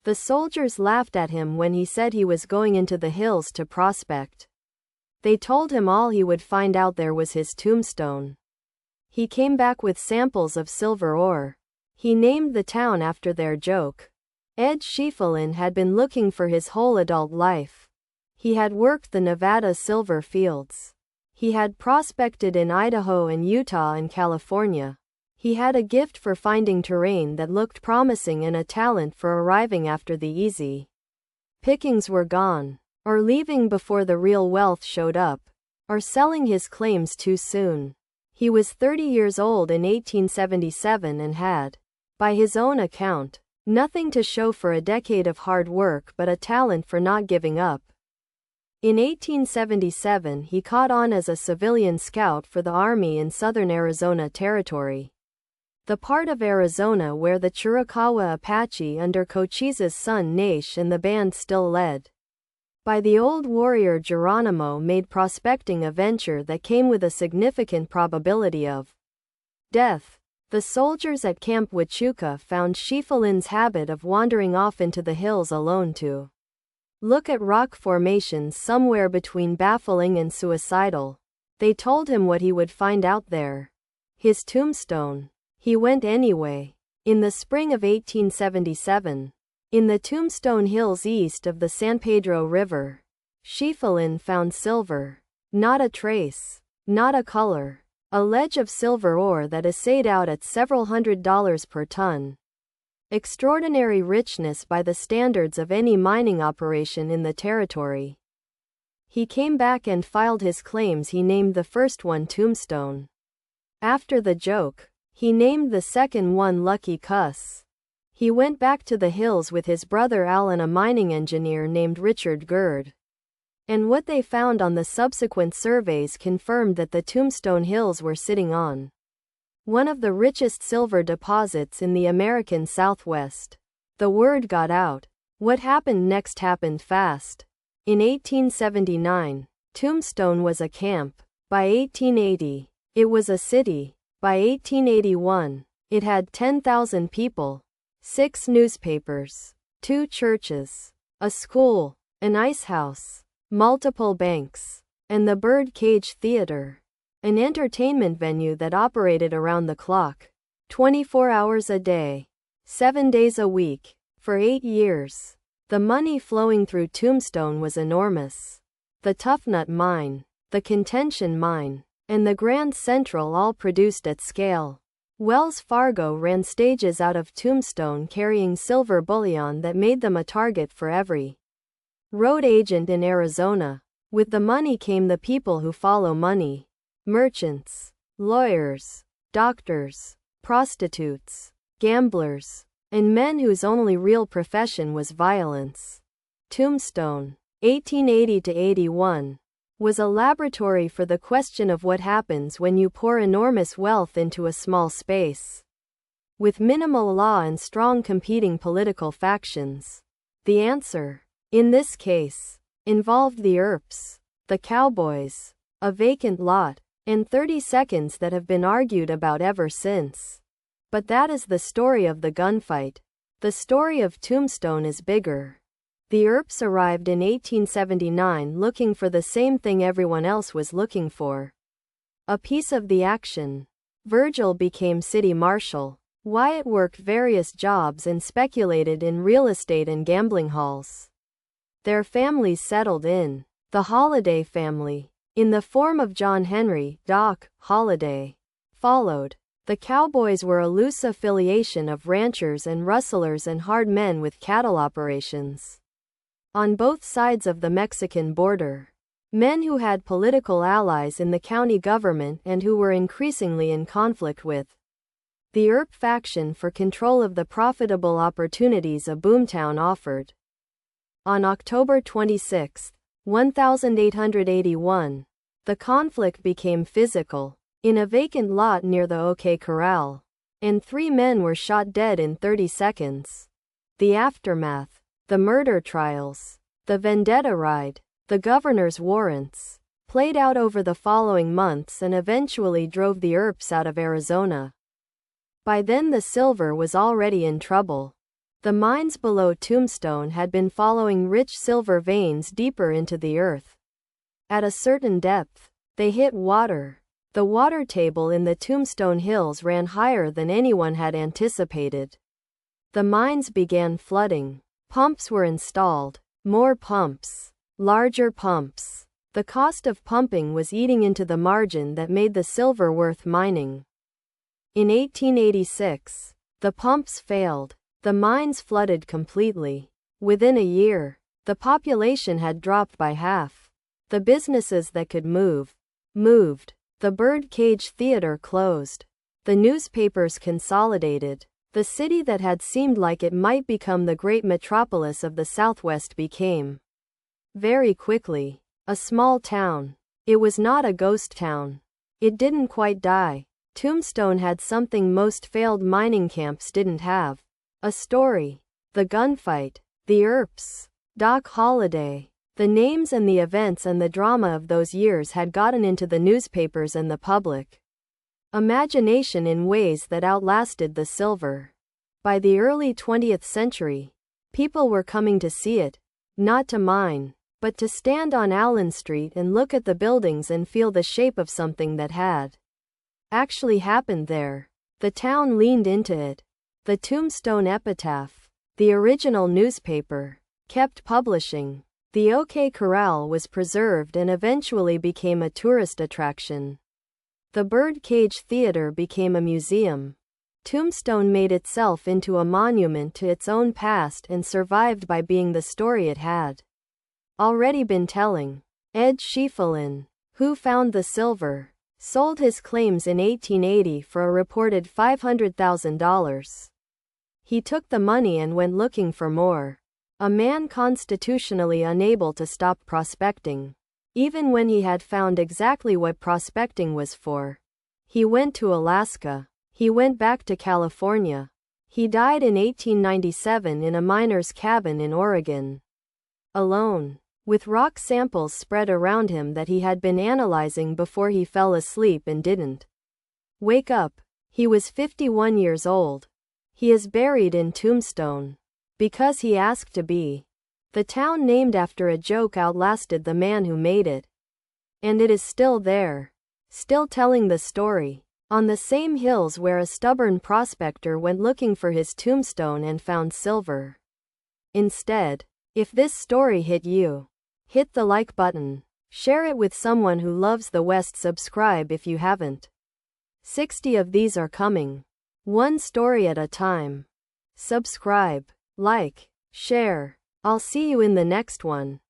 The soldiers laughed at him when he said he was going into the hills to prospect. They told him all he would find out there was his tombstone. He came back with samples of silver ore. He named the town after their joke. Ed Schieffelin had been looking for his whole adult life. He had worked the Nevada silver fields. He had prospected in Idaho and Utah and California. He had a gift for finding terrain that looked promising and a talent for arriving after the easy pickings were gone, or leaving before the real wealth showed up, or selling his claims too soon. He was 30 years old in 1877 and had, by his own account, nothing to show for a decade of hard work but a talent for not giving up. In 1877 he caught on as a civilian scout for the Army in southern Arizona Territory, the part of Arizona where the Chiricahua Apache under Cochise's son Nash and the band still led by the old warrior Geronimo made prospecting a venture that came with a significant probability of death. The soldiers at Camp Huachuca found Schieffelin's habit of wandering off into the hills alone to look at rock formations somewhere between baffling and suicidal. They told him what he would find out there. His tombstone. He went anyway. In the spring of 1877, in the Tombstone Hills east of the San Pedro River, Schieffelin found silver. Not a trace. Not a color. A ledge of silver ore that assayed out at several $100s per ton. Extraordinary richness by the standards of any mining operation in the territory. He came back and filed his claims. He named the first one Tombstone after the joke. He named the second one Lucky Cuss. He went back to the hills with his brother Al and a mining engineer named Richard Gerd. And what they found on the subsequent surveys confirmed that the Tombstone Hills were sitting on one of the richest silver deposits in the American Southwest. The word got out. What happened next happened fast. In 1879, Tombstone was a camp. By 1880, it was a city. By 1881, it had 10,000 people, 6 newspapers, 2 churches, a school, an ice house, multiple banks, and the Bird Cage Theater, an entertainment venue that operated around the clock, 24 hours a day, 7 days a week, for 8 years. The money flowing through Tombstone was enormous. The Toughnut Mine, the Contention Mine, and the Grand Central all produced at scale. Wells Fargo ran stages out of Tombstone carrying silver bullion that made them a target for every road agent in Arizona. With the money came the people who follow money. Merchants, lawyers, doctors, prostitutes, gamblers, and men whose only real profession was violence. Tombstone, 1880 to 81. Was a laboratory for the question of what happens when you pour enormous wealth into a small space. With minimal law and strong competing political factions. The answer, in this case, involved the Earps, the Cowboys, a vacant lot, and 30 seconds that have been argued about ever since. But that is the story of the gunfight. The story of Tombstone is bigger. The Earps arrived in 1879 looking for the same thing everyone else was looking for. A piece of the action. Virgil became city marshal. Wyatt worked various jobs and speculated in real estate and gambling halls. Their families settled in. The Holiday family, in the form of John Henry, Doc, Holiday, followed. The Cowboys were a loose affiliation of ranchers and rustlers and hard men with cattle operations on both sides of the Mexican border. Men who had political allies in the county government and who were increasingly in conflict with the Earp faction for control of the profitable opportunities a boomtown offered. On October 26, 1881, the conflict became physical, in a vacant lot near the OK Corral, and 3 men were shot dead in 30 seconds. The aftermath. The murder trials, the vendetta ride, the governor's warrants, played out over the following months and eventually drove the Earps out of Arizona. By then the silver was already in trouble. The mines below Tombstone had been following rich silver veins deeper into the earth. At a certain depth, they hit water. The water table in the Tombstone Hills ran higher than anyone had anticipated. The mines began flooding. Pumps were installed. More pumps. Larger pumps. The cost of pumping was eating into the margin that made the silver worth mining. In 1886, the pumps failed. The mines flooded completely. Within a year, the population had dropped by half. The businesses that could move, moved. The Birdcage Theater closed. The newspapers consolidated. The city that had seemed like it might become the great metropolis of the Southwest became, very quickly, a small town. It was not a ghost town. It didn't quite die. Tombstone had something most failed mining camps didn't have. A story. The gunfight. The Earps. Doc Holliday. The names and the events and the drama of those years had gotten into the newspapers and the public imagination in ways that outlasted the silver. By the early 20th century, people were coming to see it, not to mine, but to stand on Allen Street and look at the buildings and feel the shape of something that had actually happened there. The town leaned into it. The Tombstone Epitaph, the original newspaper, kept publishing. The OK Corral was preserved and eventually became a tourist attraction. The Birdcage Theater became a museum. Tombstone made itself into a monument to its own past and survived by being the story it had already been telling. Ed Schieffelin, who found the silver, sold his claims in 1880 for a reported $500,000. He took the money and went looking for more. A man constitutionally unable to stop prospecting. Even when he had found exactly what prospecting was for. He went to Alaska. He went back to California. He died in 1897 in a miner's cabin in Oregon. Alone. With rock samples spread around him that he had been analyzing before he fell asleep and didn't wake up. He was 51 years old. He is buried in Tombstone. Because he asked to be. The town named after a joke outlasted the man who made it. And it is still there. Still telling the story. On the same hills where a stubborn prospector went looking for his tombstone and found silver. Instead, if this story hit you, hit the like button. Share it with someone who loves the West. Subscribe if you haven't. 60 of these are coming. One story at a time. Subscribe, like, share. I'll see you in the next one.